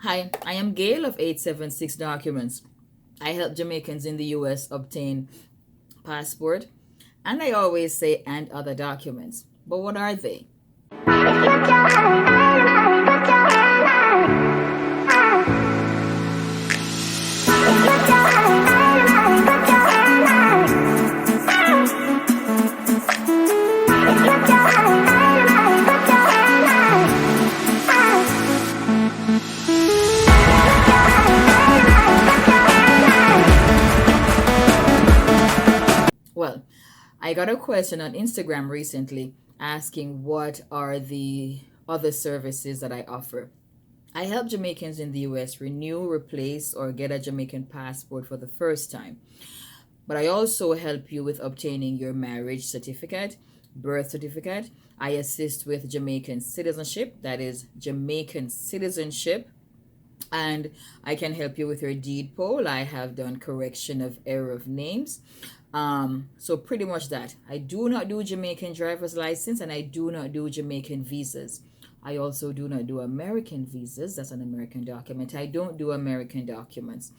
Hi, I am Gayle of 876 Documents. I help Jamaicans in the US obtain passport, and I always say and other documents. But what are they? Well, I got a question on Instagram recently asking what are the other services that I offer. I help Jamaicans in the US renew, replace, or get a Jamaican passport for the first time. But I also help you with obtaining your marriage certificate, birth certificate. I assist with Jamaican citizenship, that is Jamaican citizenship. And I can help you with your deed poll. I have done correction of error of names. So pretty much that. I do not do Jamaican driver's license and I do not do Jamaican visas. I also do not do American visas. That's an American document. I don't do American documents.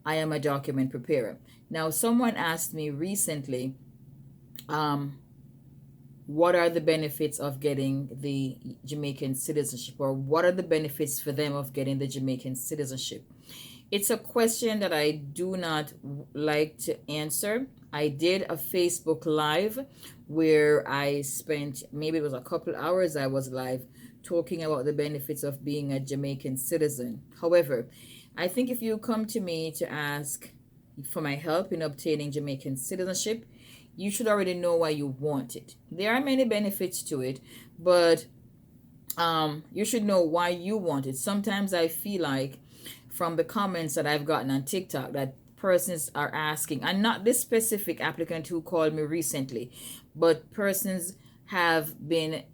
I am a document preparer. Now, someone asked me recently, what are the benefits of getting the Jamaican citizenship, or what are the benefits for them of getting the Jamaican citizenship? It's a question that I do not like to answer. I did a Facebook Live where I spent, maybe it was a couple hours I was live talking about the benefits of being a Jamaican citizen. However, I think if you come to me to ask for my help in obtaining Jamaican citizenship, you should already know why you want it. There are many benefits to it, but you should know why you want it. Sometimes I feel like from the comments that I've gotten on TikTok that persons are asking, and not this specific applicant who called me recently, but persons have been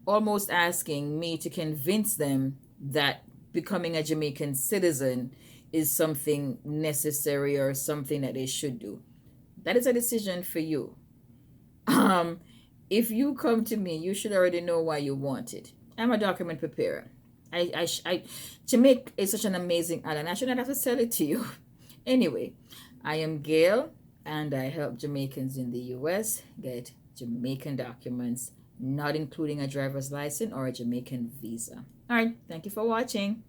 almost asking me to convince them that becoming a Jamaican citizen is something necessary or something that they should do. That is a decision for you. Um, if you come to me, you should already know why you want it. I'm a document preparer. Jamaica is such an amazing island. I should not have to sell it to you. Anyway, I am Gayle, and I help Jamaicans in the US get Jamaican documents, not including a driver's license or a Jamaican visa. All right, thank you for watching.